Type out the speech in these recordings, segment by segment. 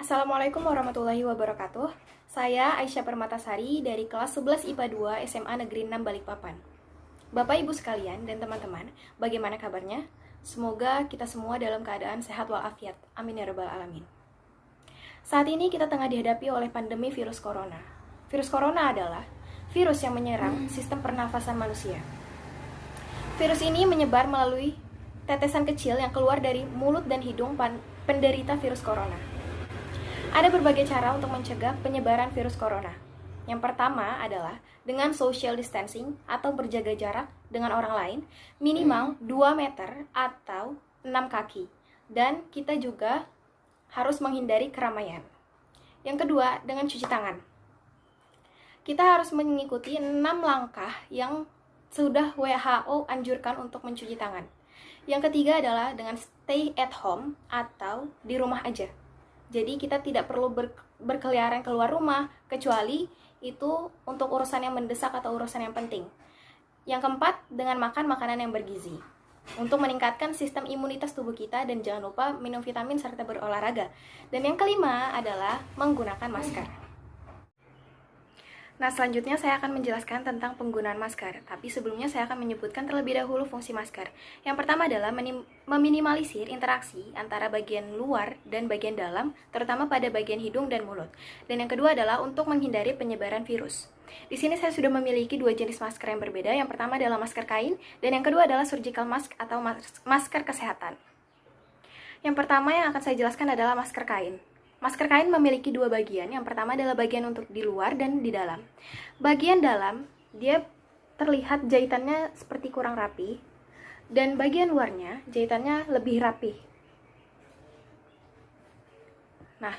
Assalamualaikum warahmatullahi wabarakatuh. Saya Aisyah Permatasari dari kelas 11 IPA 2 SMA Negeri 6 Balikpapan. Bapak Ibu sekalian dan teman-teman, bagaimana kabarnya? Semoga kita semua dalam keadaan sehat walafiat. Amin ya rabbal alamin. Saat ini kita tengah dihadapi oleh pandemi virus corona. Virus corona adalah virus yang menyerang sistem pernafasan manusia. Virus ini menyebar melalui tetesan kecil yang keluar dari mulut dan hidung penderita virus corona. Ada berbagai cara untuk mencegah penyebaran virus corona. Yang pertama adalah dengan social distancing atau berjaga jarak dengan orang lain minimal 2 meter atau 6 kaki. Dan kita juga harus menghindari keramaian. Yang kedua, dengan cuci tangan. Kita harus mengikuti 6 langkah yang sudah WHO anjurkan untuk mencuci tangan. Yang ketiga adalah dengan stay at home atau di rumah aja. Jadi kita tidak perlu berkeliaran keluar rumah, kecuali itu untuk urusan yang mendesak atau urusan yang penting. Yang keempat, dengan makan makanan yang bergizi. Untuk meningkatkan sistem imunitas tubuh kita dan jangan lupa minum vitamin serta berolahraga. Dan yang kelima adalah menggunakan masker. Nah, selanjutnya saya akan menjelaskan tentang penggunaan masker. Tapi sebelumnya saya akan menyebutkan terlebih dahulu fungsi masker. Yang pertama adalah meminimalisir interaksi antara bagian luar dan bagian dalam, terutama pada bagian hidung dan mulut. Dan yang kedua adalah untuk menghindari penyebaran virus. Di sini saya sudah memiliki dua jenis masker yang berbeda. Yang pertama adalah masker kain, dan yang kedua adalah surgical mask atau masker kesehatan. Yang pertama yang akan saya jelaskan adalah masker kain. Masker kain memiliki dua bagian. Yang pertama adalah bagian untuk di luar dan di dalam. Bagian dalam, dia terlihat jahitannya seperti kurang rapi. Dan bagian luarnya, jahitannya lebih rapi. Nah,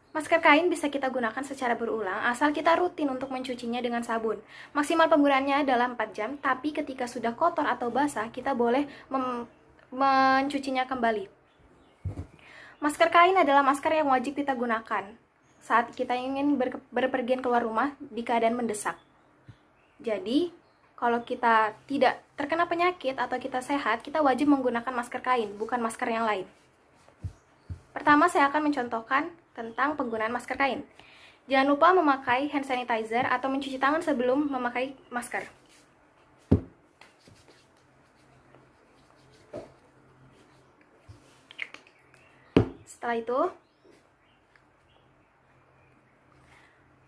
masker kain bisa kita gunakan secara berulang, asal kita rutin untuk mencucinya dengan sabun. Maksimal penggunaannya adalah 4 jam, tapi ketika sudah kotor atau basah, kita boleh mencucinya kembali. Masker kain adalah masker yang wajib kita gunakan saat kita ingin berpergian keluar rumah di keadaan mendesak. Jadi, kalau kita tidak terkena penyakit atau kita sehat, kita wajib menggunakan masker kain, bukan masker yang lain. Pertama, saya akan mencontohkan tentang penggunaan masker kain. Jangan lupa memakai hand sanitizer atau mencuci tangan sebelum memakai masker. Setelah itu,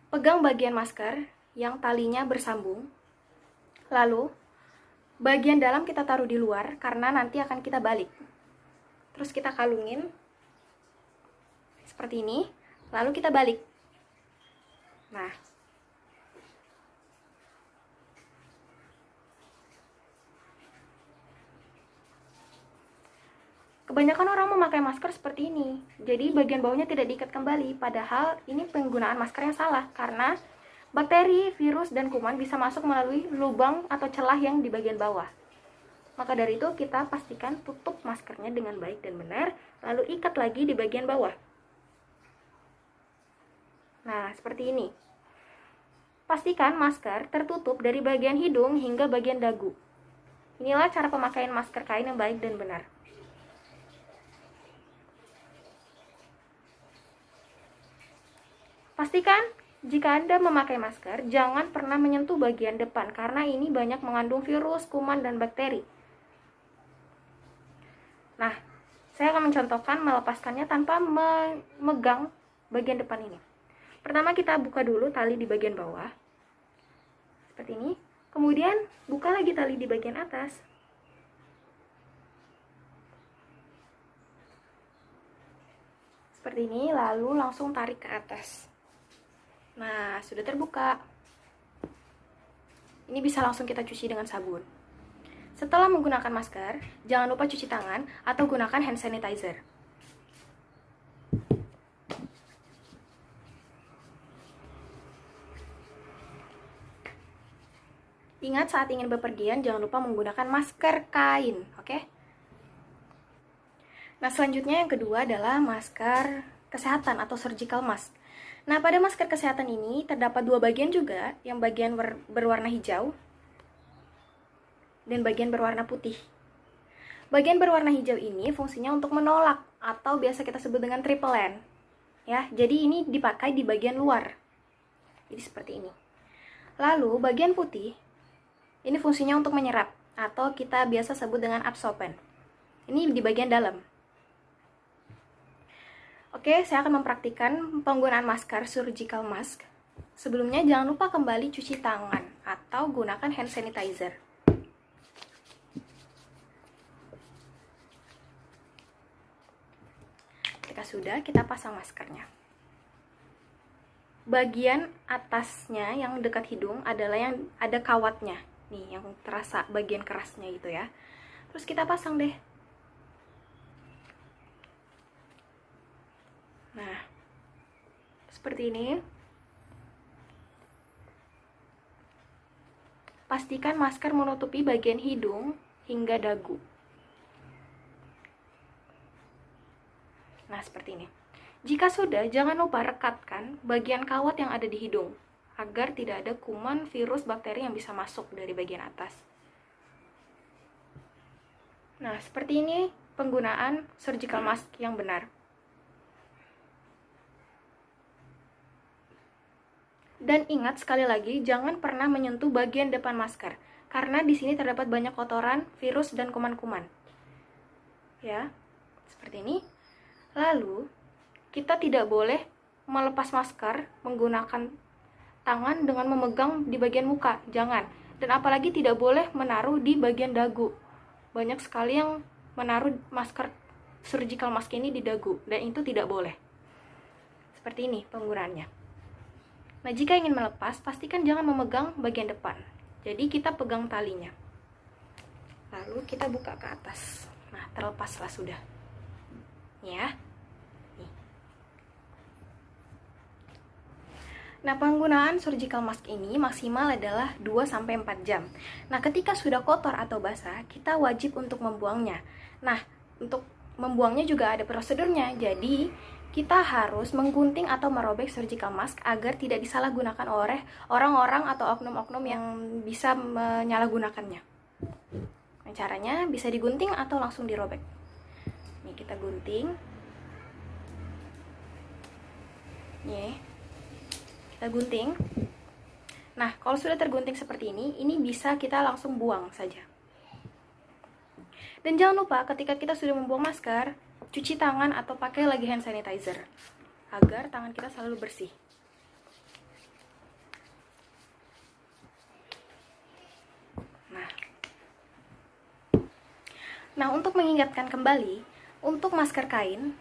pegang bagian masker yang talinya bersambung. Lalu, bagian dalam kita taruh di luar karena nanti akan kita balik. Terus kita kalungin seperti ini, lalu kita balik. Nah, kebanyakan orang memakai masker seperti ini, jadi bagian bawahnya tidak diikat kembali, padahal ini penggunaan masker yang salah, karena bakteri, virus, dan kuman bisa masuk melalui lubang atau celah yang di bagian bawah. Maka dari itu, kita pastikan tutup maskernya dengan baik dan benar, lalu ikat lagi di bagian bawah. Nah, seperti ini. Pastikan masker tertutup dari bagian hidung hingga bagian dagu. Inilah cara pemakaian masker kain yang baik dan benar. Pastikan jika Anda memakai masker, jangan pernah menyentuh bagian depan karena ini banyak mengandung virus, kuman, dan bakteri. Nah, saya akan mencontohkan melepaskannya tanpa memegang bagian depan ini. Pertama kita buka dulu tali di bagian bawah. Seperti ini. Kemudian buka lagi tali di bagian atas. Seperti ini, lalu langsung tarik ke atas. Nah, sudah terbuka. Ini bisa langsung kita cuci dengan sabun. Setelah menggunakan masker, jangan lupa cuci tangan atau gunakan hand sanitizer. Ingat saat ingin bepergian, jangan lupa menggunakan masker kain, oke? Nah, selanjutnya yang kedua adalah masker kesehatan atau surgical mask. Nah, pada masker kesehatan ini terdapat dua bagian juga, yang bagian berwarna hijau dan bagian berwarna putih. Bagian berwarna hijau ini fungsinya untuk menolak atau biasa kita sebut dengan triple N. Ya, jadi ini dipakai di bagian luar. Jadi seperti ini. Lalu bagian putih ini fungsinya untuk menyerap atau kita biasa sebut dengan absorben. Ini di bagian dalam. Oke, saya akan mempraktikkan penggunaan masker surgical mask. Sebelumnya jangan lupa kembali cuci tangan atau gunakan hand sanitizer. Ketika sudah, kita pasang maskernya. Bagian atasnya yang dekat hidung adalah yang ada kawatnya. Nih, yang terasa bagian kerasnya itu ya. Terus kita pasang deh. Nah, seperti ini. Pastikan masker menutupi bagian hidung hingga dagu. Nah, seperti ini. Jika sudah, jangan lupa rekatkan bagian kawat yang ada di hidung, agar tidak ada kuman, virus, bakteri yang bisa masuk dari bagian atas. Nah, seperti ini penggunaan surgical mask yang benar. Dan ingat sekali lagi, jangan pernah menyentuh bagian depan masker, karena di sini terdapat banyak kotoran, virus, dan kuman-kuman. Ya, seperti ini. Lalu, kita tidak boleh melepas masker menggunakan tangan dengan memegang di bagian muka, jangan. Dan apalagi tidak boleh menaruh di bagian dagu. Banyak sekali yang menaruh masker surgical mask ini di dagu, dan itu tidak boleh. Seperti ini penggunaannya. Nah, jika ingin melepas, pastikan jangan memegang bagian depan. Jadi kita pegang talinya. Lalu kita buka ke atas. Nah, terlepaslah sudah. Ya. Nih. Nah, penggunaan surgical mask ini maksimal adalah 2-4 jam. Nah, ketika sudah kotor atau basah, kita wajib untuk membuangnya. Nah, untuk membuangnya juga ada prosedurnya. Jadi, kita harus menggunting atau merobek surgical mask agar tidak disalahgunakan oleh orang-orang atau oknum-oknum yang bisa menyalahgunakannya. Nah, caranya bisa digunting atau langsung dirobek. Nih, kita gunting. Nih, kita gunting. Nah, kalau sudah tergunting seperti ini bisa kita langsung buang saja. Dan jangan lupa ketika kita sudah membuang masker, cuci tangan atau pakai lagi hand sanitizer agar tangan kita selalu bersih. Nah, untuk mengingatkan kembali, untuk masker kain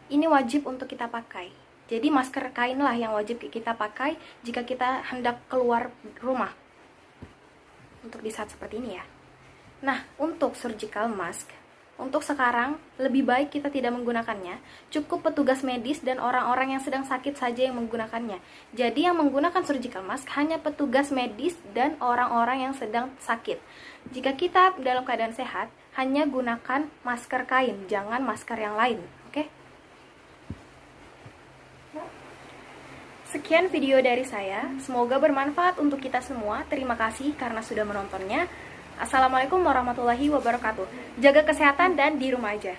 ini wajib untuk kita pakai. Jadi masker kainlah yang wajib kita pakai jika kita hendak keluar rumah. Untuk di saat seperti ini ya. Nah, untuk surgical mask, untuk sekarang lebih baik kita tidak menggunakannya. Cukup petugas medis dan orang-orang yang sedang sakit saja yang menggunakannya. Jadi yang menggunakan surgical mask hanya petugas medis dan orang-orang yang sedang sakit. Jika kita dalam keadaan sehat, hanya gunakan masker kain, jangan masker yang lain. Oke? Sekian video dari saya. Semoga bermanfaat untuk kita semua. Terima kasih karena sudah menontonnya. Assalamualaikum warahmatullahi wabarakatuh. Jaga kesehatan dan di rumah aja.